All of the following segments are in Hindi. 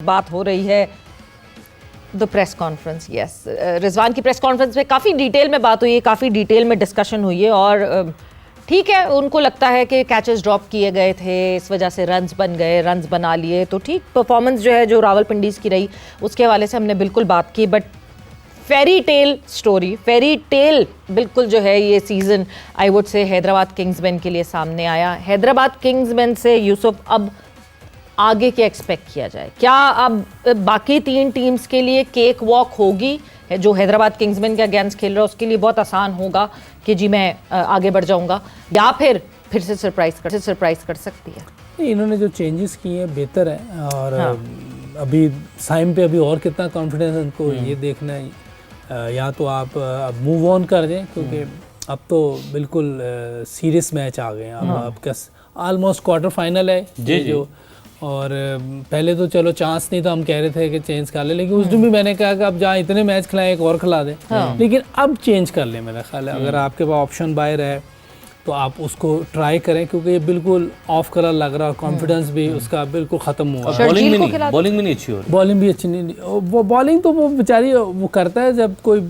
बात हो रही है the press conference. Yes, Rizwan की प्रेस कॉन्फ्रेंस में काफ़ी डिटेल में बात हुई है, काफ़ी डिटेल में डिस्कशन हुई है और ठीक है, उनको लगता है कि कैचेस ड्रॉप किए गए थे, इस वजह से रन्स बन गए, रन्स बना लिए, तो ठीक परफॉर्मेंस जो है जो रावलपिंडीज़ की रही उसके हवाले से हमने बिल्कुल बात की। But fairy tale story, fairy tale बिल्कुल जो है ये season I would say Hyderabad Kingsman के लिए सामने आया। हैदराबाद किंग्समैन से यूसुफ अब आगे क्या एक्सपेक्ट किया जाए? क्या अब बाकी तीन टीम्स के लिए केक वॉक होगी? जो हैदराबाद किंग्समैन के अगेंस्ट खेल रहा है उसके लिए बहुत आसान होगा कि जी मैं आगे बढ़ जाऊंगा, या फिर से सरप्राइज कर सकती है? इन्होंने जो चेंजेस किए हैं बेहतर है और अभी साइम पे अभी और कितना कॉन्फिडेंस है उनको ये देखना है। या तो आप मूव ऑन कर दें क्योंकि अब तो बिल्कुल सीरियस मैच आ गए हैं। अब आपका ऑलमोस्ट क्वार्टर फाइनल है जी जो, और पहले तो चलो चांस नहीं था, हम कह रहे थे कि चेंज कर ले, लेकिन उस दिन भी मैंने कहा कि अब जहाँ इतने मैच खिलाए एक और खिला दें। लेकिन अब चेंज कर ले, मेरा ख्याल है अगर आपके पास ऑप्शन बाहर है तो आप उसको ट्राई करें क्योंकि ये बिल्कुल ऑफ कलर लग रहा है, कॉन्फिडेंस भी उसका बिल्कुल ख़त्म हुआ। बॉलिंग भी नहीं अच्छी हो रही, बॉलिंग भी अच्छी नहीं, वो बॉलिंग तो वो बेचारी वो करता है जब कोई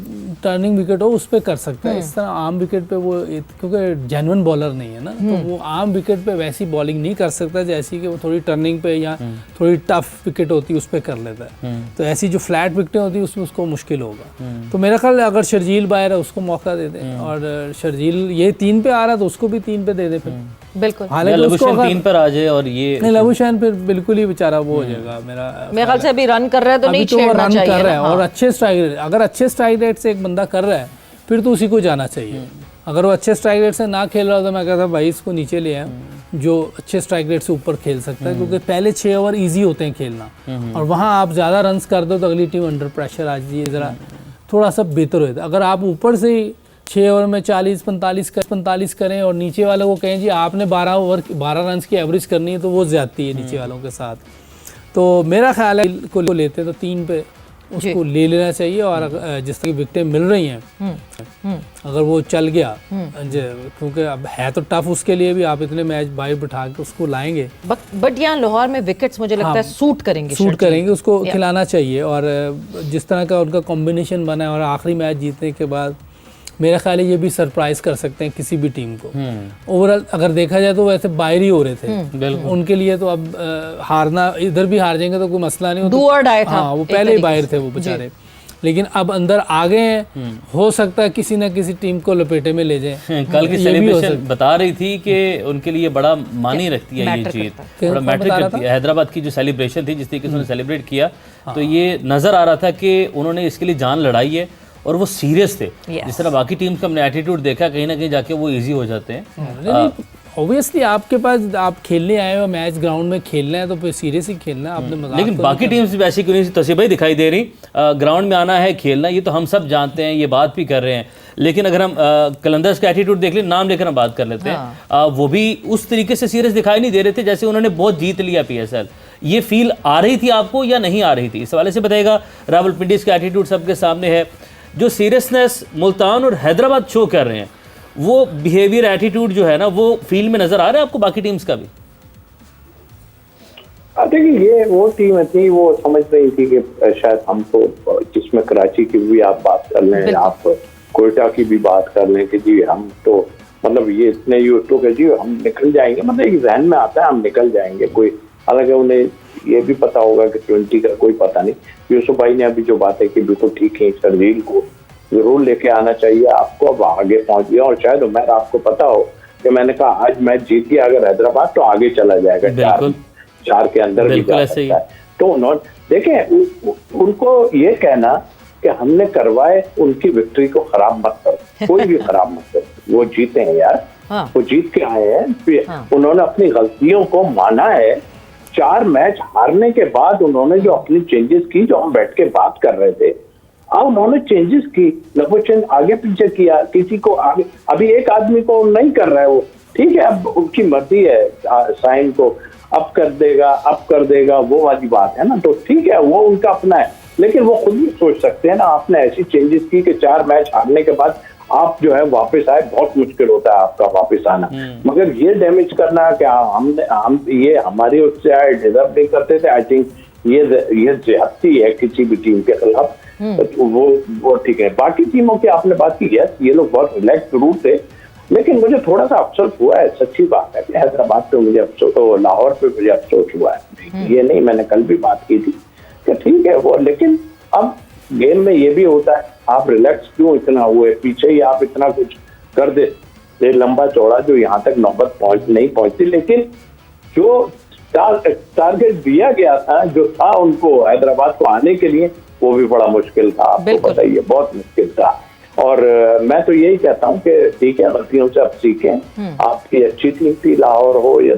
टर्निंग विकेट हो उस पर कर सकता है, इस तरह आम विकेट पे वो क्योंकि जेन्युइन बॉलर नहीं है ना, तो वो आम विकेट पे वैसी बॉलिंग नहीं कर सकता जैसी कि वो थोड़ी टर्निंग पे या थोड़ी टफ विकेट होती है उस पर कर लेता है। तो ऐसी जो फ्लैट विकेटें होती है उसमें उसको मुश्किल होगा। तो मेरा ख्याल अगर शर्जील बाहर है उसको मौका दे दें, और शर्जील ये 3 पे आ रहा है तो उसको भी 3 पे दे दे फिर। बिल्कुल, हालांकि उसको 3 पर आ जाए और ये नहीं, लबुशैन फिर बिल्कुल ही बेचारा वो हो जाएगा। मेरे ख्याल से अभी रन कर रहा है तो नहीं छेड़ना चाहिए, कर रहा है और अच्छे स्ट्राइक रेट, अगर अच्छे स्ट्राइक रेट से एक बंदा कर रहा है फिर तो उसी को जाना चाहिए। अगर वो अच्छे स्ट्राइक रेट से ना खेल रहा तो मैं कहता भाई इसको नीचे ले आए जो अच्छे स्ट्राइक रेट से ऊपर खेल सकता है, क्योंकि पहले 6 ओवर ईजी होते हैं खेलना और वहाँ आप ज़्यादा रन्स कर दो तो अगली टीम अंडर प्रेशर आ जाती है, ज़रा थोड़ा सा बेहतर होता है। अगर आप ऊपर से 6 ओवर में 40-45 करें और नीचे वालों को कहें जी आपने 12 रन की एवरेज करनी है तो वो ज़्यादती है नीचे वालों के साथ। तो मेरा ख्याल है को लेते तो 3 पे उसको ले लेना चाहिए, और जिस तरह की विकेटें मिल रही हैं अगर वो चल गया, क्योंकि अब है तो टफ उसके लिए भी, आप इतने मैच बाहर बिठा के उसको लाएंगे। बट यहाँ लाहौर में विकेट्स मुझे लगता है सूट करेंगे, उसको खिलाना चाहिए। और जिस तरह का उनका कॉम्बिनेशन बना है और आखिरी मैच जीतने के बाद मेरा ख्याल है ये भी सरप्राइज कर सकते हैं किसी भी टीम को। ओवरऑल अगर देखा जाए तो वैसे बाहर ही हो रहे थे उनके लिए, तो अब हारना, इधर भी हार जाएंगे तो कोई मसला नहीं होता। हाँ, वो पहले ही बाहर थे वो बेचारे, लेकिन अब अंदर आ गए हैं, हो सकता है किसी ना किसी टीम को लपेटे में ले जाए। कल की सेलिब्रेशन बता रही थी कि उनके लिए बड़ा मानी रखती है ये जीत, बड़ा मैटर करती है। हैदराबाद की जो सेलिब्रेशन थी जिस तरीके से उन्होंने सेलिब्रेट किया, तो ये नजर आ रहा था कि उन्होंने इसके लिए जान लड़ाई है और वो सीरियस थे। जिस तरह बाकी टीम का हमने एटीट्यूड देखा, कहीं ना कहीं जाके वो इजी हो जाते हैं। ऑब्वियसली आपके पास आप खेलने आए हो, मैच ग्राउंड में खेलना है तो फिर सीरियस ही खेलना है आपने। लेकिन बाकी टीम्स वैसी क्यों नहीं तस्वीर ही दिखाई दे रही? ग्राउंड में आना है, खेलना, ये तो हम सब जानते हैं, ये बात भी कर रहे हैं। लेकिन अगर हम कलंदर्स का एटीट्यूड देख लें, नाम लेकर हम बात कर लेते हैं, वो भी उस तरीके से सीरियस दिखाई नहीं दे रहे थे जैसे उन्होंने बहुत जीत लिया PSL। ये फील आ रही थी आपको या नहीं आ रही थी? इस हवाले से बताइएगा। रावलपिंडीज़ का एटीट्यूड सबके सामने है, जो सीरियसनेस मुल्तान और हैदराबाद शो कर रहे हैं, वो बिहेवियर एटीट्यूड जो है ना, वो फील्ड में नजर आ रहा है आपको बाकी टीम्स का भी? देखिए, ये वो टीम थी, वो समझ रही थी कि शायद हमको, जिसमें कराची की भी आप बात कर लें, आप कोयटा की भी बात कर लें कि जी हम तो मतलब ये इतने यूट्यूब है जी हम निकल जाएंगे, मतलब एक जहन में आता है हम निकल जाएंगे। कोई हालांकि उन्हें ये भी पता होगा कि 20 का कोई पता नहीं। यूसुफ भाई ने अभी जो बात है कि बिल्कुल ठीक है, शर्जील को जरूर लेके आना चाहिए आपको, अब आगे पहुंच गया। और शायद उमर आपको पता हो कि मैंने कहा आज मैच जीत गया अगर हैदराबाद तो आगे चला जाएगा, 4 के अंदर भी जा सकता है। तो उन्होंने देखें, उनको ये कहना कि हमने करवाए उनकी विक्ट्री को खराब मत करो, कोई भी खराब मत करो, वो जीते हैं यार। वो जीत के आए हैं, उन्होंने अपनी गलतियों को माना है। 4 मैच हारने के बाद उन्होंने जो अपनी चेंजेस की, जो हम बैठ के बात कर रहे थे, अब उन्होंने चेंजेस की, लबुशैन आगे पीछे किया, किसी को आगे, अभी एक आदमी को नहीं कर रहा है वो, ठीक है, अब उनकी मर्जी है, साइन को अब कर देगा वो वाली बात है ना, तो ठीक है, वो उनका अपना है। लेकिन वो खुद भी सोच सकते हैं ना, आपने ऐसी चेंजेस की कि 4 मैच हारने के बाद आप जो है वापस आए, बहुत मुश्किल होता है आपका वापस आना। मगर ये डैमेज करना कि हम ये हमारी उससे आए, डिजर्व नहीं करते थे, आई थिंक ये ज्यादती है किसी भी टीम के खिलाफ, तो वो ठीक है। बाकी टीमों की आपने बात की, यस ये लोग बहुत रिलैक्स जरूर थे, लेकिन मुझे थोड़ा सा अफसोस हुआ है, सच्ची बात है कि हैदराबाद पे मुझे अफसोस, तो लाहौर पे मुझे अफसोस हुआ है। ये नहीं, मैंने कल भी बात की थी कि ठीक है वो, लेकिन अब गेम में ये भी होता है, आप रिलैक्स क्यों इतना हुए, पीछे ही आप इतना कुछ कर दे, ये लंबा चौड़ा जो यहाँ तक नौबत नहीं पहुंचती। लेकिन जो टारगेट दिया गया था, जो था उनको हैदराबाद को आने के लिए, वो भी बड़ा मुश्किल था, आपको बताइए, बहुत मुश्किल था। और मैं तो यही कहता हूँ कि ठीक है, गलतियों से आप सीखें। आपकी अच्छी टीम थी, लाहौर हो या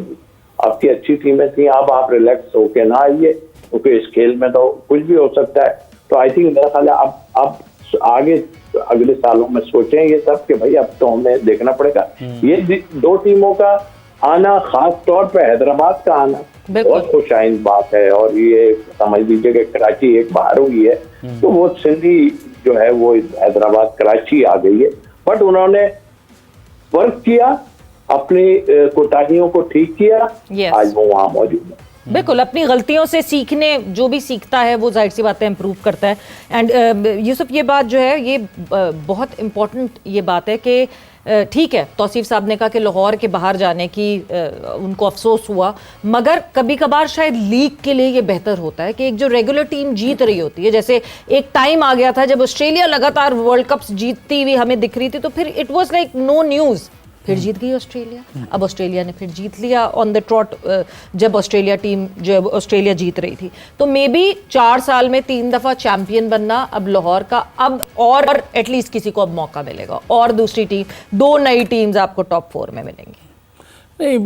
आपकी अच्छी टीमें थी, अब आप रिलैक्स होके ना आइए, क्योंकि इस खेल में तो कुछ भी हो सकता है। तो आई थिंक मेरा ख्याल है अब आगे अगले सालों में सोचें ये सब कि भाई अब तो हमें देखना पड़ेगा। ये दो टीमों का आना, खास तौर पे हैदराबाद का आना, बहुत खुशाइंद बात है। और ये समझ लीजिए कि कराची एक बाहर हुई है, तो वो सिंधी जो है वो हैदराबाद कराची आ गई है, बट उन्होंने वर्क किया, अपनी कोताहियों को ठीक किया, आज वो वहाँ मौजूद है। बिल्कुल, अपनी गलतियों से सीखने, जो भी सीखता है वो जाहिर सी बात है इम्प्रूव करता है। एंड यूसुफ, ये बात जो है ये बहुत इम्पोर्टेंट ये बात है कि ठीक है, तौसीफ साहब ने कहा कि लाहौर के बाहर जाने की उनको अफसोस हुआ, मगर कभी कभार शायद लीग के लिए ये बेहतर होता है कि एक जो रेगुलर टीम जीत रही होती है, जैसे एक टाइम आ गया था जब ऑस्ट्रेलिया लगातार वर्ल्ड कप्स जीतती हुई हमें दिख रही थी, तो फिर it was like no news, फिर जीत गई ऑस्ट्रेलिया। अब ऑस्ट्रेलिया ने फिर जीत लिया ऑन द ट्रॉट, जब ऑस्ट्रेलिया जीत रही थी। तो मे बी 4 साल में 3 दफा चैंपियन बनना अब लाहौर का, अब और एटलीस्ट किसी को अब मौका मिलेगा, और दूसरी टीम, 2 नई टीम्स आपको टॉप 4 में मिलेंगी। नहीं,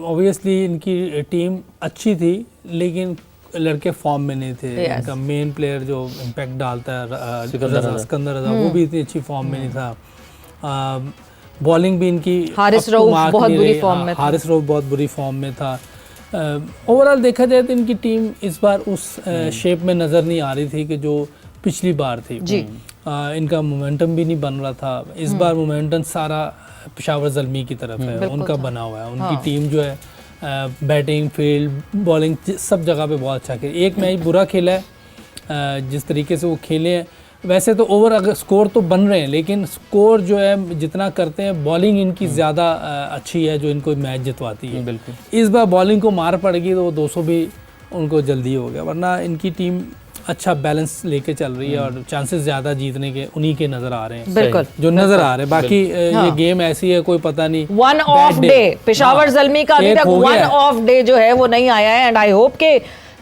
ऑब्वियसली इनकी टीम अच्छी थी, लेकिन लड़के फॉर्म में नहीं थे। इनका मेन प्लेयर जो इम्पैक्ट डालता है सिकंदर रजा, वो भी इतनी अच्छी फॉर्म में नहीं था। बॉलिंग भी इनकी, हारिस रऊफ बहुत बुरी फॉर्म में था। हारिस रऊफ बहुत बुरी फॉर्म में था। ओवरऑल देखा जाए तो इनकी टीम इस बार उस शेप में नज़र नहीं आ रही थी कि जो पिछली बार थी जी। इनका मोमेंटम भी नहीं बन रहा था। इस बार मोमेंटम सारा पेशावर ज़ल्मी की तरफ है, उनका बना हुआ है। उनकी टीम जो है बैटिंग, फील्ड, बॉलिंग सब जगह पे बहुत अच्छा खेले। एक मैच बुरा खेला है, जिस तरीके से वो खेले हैं। वैसे तो ओवर अगर स्कोर तो बन रहे हैं, लेकिन स्कोर जो है जितना करते हैं, बॉलिंग इनकी ज़्यादा अच्छी है जो इनको मैच जितवाती है। बिल्कुल इस बार बॉलिंग को मार पड़ गई तो वो 200 भी उनको जल्दी हो गया, वरना इनकी टीम अच्छा बैलेंस लेके चल रही है और चांसेस ज़्यादा जीतने के उन्हीं के नज़र आ रहे हैं। बिल्कुल जो नज़र आ रहे हैं। बाकी ये गेम ऐसी है, कोई पता नहीं। One of day Peshawar Zalmi का अभी तक वन ऑफ डे जो है वो नहीं आया है, एंड आई होप के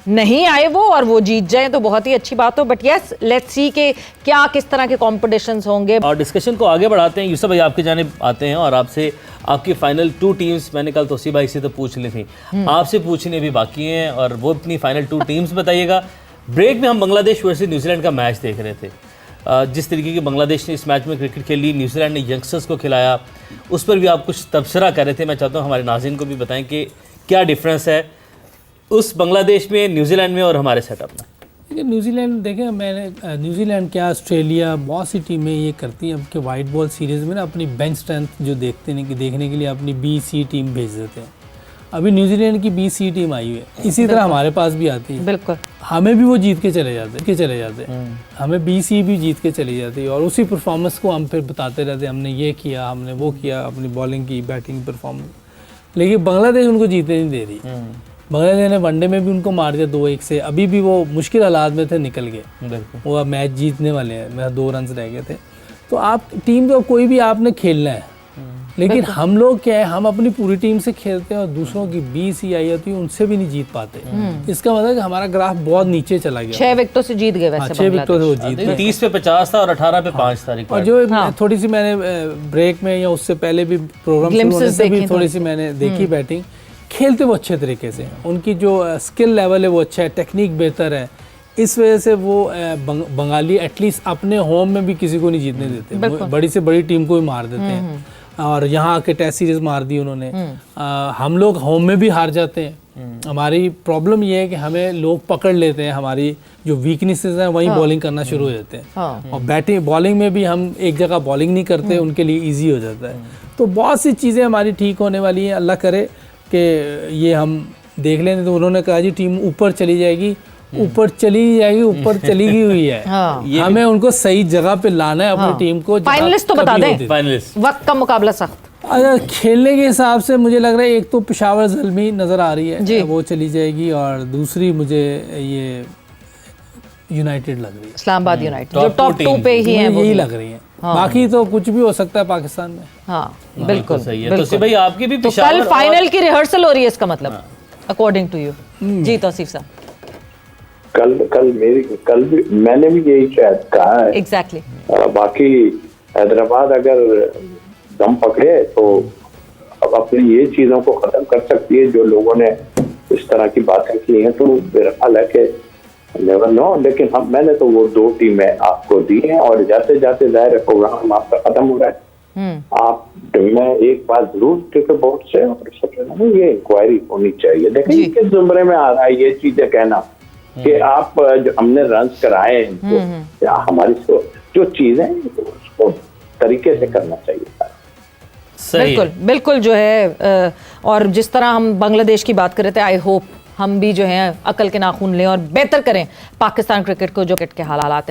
नहीं आए वो और वो जीत जाए तो बहुत ही अच्छी बात हो। बट यस, लेट्स सी के क्या किस तरह के कॉम्पिटिशन्स होंगे। और डिस्कशन को आगे बढ़ाते हैं। यूसुफ भाई आपकी जानिब आते हैं और आपसे आपकी फाइनल 2 टीम्स, मैंने कल तौसीफ भाई से तो पूछ ली थी, आपसे पूछने भी बाकी हैं, और वो अपनी फाइनल 2 टीम्स बताइएगा। ब्रेक में हम बांग्लादेश वर्सेस न्यूजीलैंड का मैच देख रहे थे। जिस तरीके की बांग्लादेश ने इस मैच में क्रिकेट खेली, न्यूजीलैंड ने यंगस्टर्स को खिलाया, उस पर भी आप कुछ तबसरा कर रहे थे। मैं चाहता हूँ हमारे नाज़रीन को भी बताएं कि क्या डिफरेंस है उस बांग्लादेश में, न्यूजीलैंड में और हमारे सेटअप में। देखिए न्यूजीलैंड, देखें मैंने न्यूजीलैंड क्या ऑस्ट्रेलिया बहुत सी टीमें ये करती हैं अब कि वाइट बॉल सीरीज़ में ना अपनी बेंच स्ट्रेंथ जो देखने के लिए अपनी B-C टीम भेज देते हैं। अभी न्यूजीलैंड की B-C टीम आई हुई है, इसी तरह हमारे पास भी आती है। बिल्कुल, हमें भी वो जीत के चले जाते हमें B-C भी जीत के चली जाती है, और उसी परफॉर्मेंस को हम फिर बताते रहते हैं, हमने ये किया, हमने वो किया, अपनी बॉलिंग की, बैटिंग परफॉर्मेंस। लेकिन बांग्लादेश उनको जीतने नहीं दे रही। बांग्लादेश ने वनडे में भी उनको मार दिया 2-1 से। अभी भी वो मुश्किल हालात में थे, निकल गए, वो अब मैच जीतने वाले हैं। मेरा 2 रन रह गए थे। तो आप टीम को कोई भी आपने खेलना है, लेकिन हम लोग क्या है, हम अपनी पूरी टीम से खेलते हैं और दूसरों की B-C आई होती है, उनसे भी नहीं जीत पाते। इसका मतलब है कि हमारा ग्राफ बहुत नीचे चला गया। 6 विकेटों से जीत गए वैसे। 6 विकेटों से वो जीत गए। 30 पे 50 था और 18 पे 5 तारीख। और जो थोड़ी सी मैंने ब्रेक में या उससे पहले भी प्रोग्राम शुरू होने से भी थोड़ी सी मैंने देखी बैटिंग, खेलते वो अच्छे तरीके से, उनकी जो स्किल लेवल है वो अच्छा है, टेक्निक बेहतर है। इस वजह से वो बंगाली एटलीस्ट अपने होम में भी किसी को नहीं जीतने देते, बड़ी से बड़ी टीम को भी मार देते हैं। और यहाँ आके टेस्ट सीरीज मार दी उन्होंने। हम लोग होम में भी हार जाते हैं। हमारी प्रॉब्लम ये है कि हमें लोग पकड़ लेते हैं, हमारी जो वीकनेसेस हैं वहीं बॉलिंग करना शुरू हो जाते हैं। और बैटिंग बॉलिंग में भी हम एक जगह बॉलिंग नहीं करते, उनके लिए ईजी हो जाता है। तो बहुत सी चीज़ें हमारी ठीक होने वाली हैं, अल्लाह करे कि ये हम देख लें। तो उन्होंने कहा जी टीम ऊपर चली जाएगी ऊपर चली जाएगी, ऊपर चली गई हुई है। हाँ। हमें उनको सही जगह पे लाना है अपनी टीम को। जहाँ फाइनलिस्ट तो बता कभी दें, होती थी। फाइनलिस्ट वक्त का मुकाबला सख्त। अगर खेलने के हिसाब से मुझे लग रहा है एक तो पेशावर ज़ल्मी नज़र आ रही जी। है, वो चली जाएगी, और दूसरी मुझे ये यूनाइटेड लग रही है। इस्लामाबाद यूनाइटेड top जो टॉप two 2 पे ही है, मुझे वो यही भी। लग रही है। बाकी तो कुछ भी हो सकता है पाकिस्तान में। हाँ बिल्कुल सही है। बिल्कुल। तो भाई आपकी भी तो कल पेशावर फाइनल की रिहर्सल हो रही है इसका मतलब, अकॉर्डिंग टू यू। जी तौसीफ साहब। कल भी मैंने भी यही शायद कहा है। एग्जैक्टली। बाकी हैदराबाद अगर दम पकड़े तो अब अपनी ये चीजों को खत्म कर सकती है जो लोगों ने इस तरह की बातें की हैं। तो मेरा ख्याल है कि नेवर नो, लेकिन हम मैंने तो वो 2 टीमें आपको दी हैं, और जाते जाते जाहिर प्रोग्राम आपका खत्म हो रहा है। आप मैं एक बात जरूर क्रिकेट बोर्ड से और सबसे ये इंक्वायरी होनी चाहिए। देखिए किस जुमरे में आ रहा है ये चीजें कहना कि आप जो हमने रन कराए हैं, या हमारी जो चीजें उसको तरीके से करना चाहिए। सही बिल्कुल बिल्कुल जो है और जिस तरह हम बांग्लादेश की बात कर रहे थे, आई होप हम भी जो है अकल के नाखून लें और बेहतर करें पाकिस्तान क्रिकेट को जो क्रिकेट के हालात हैं।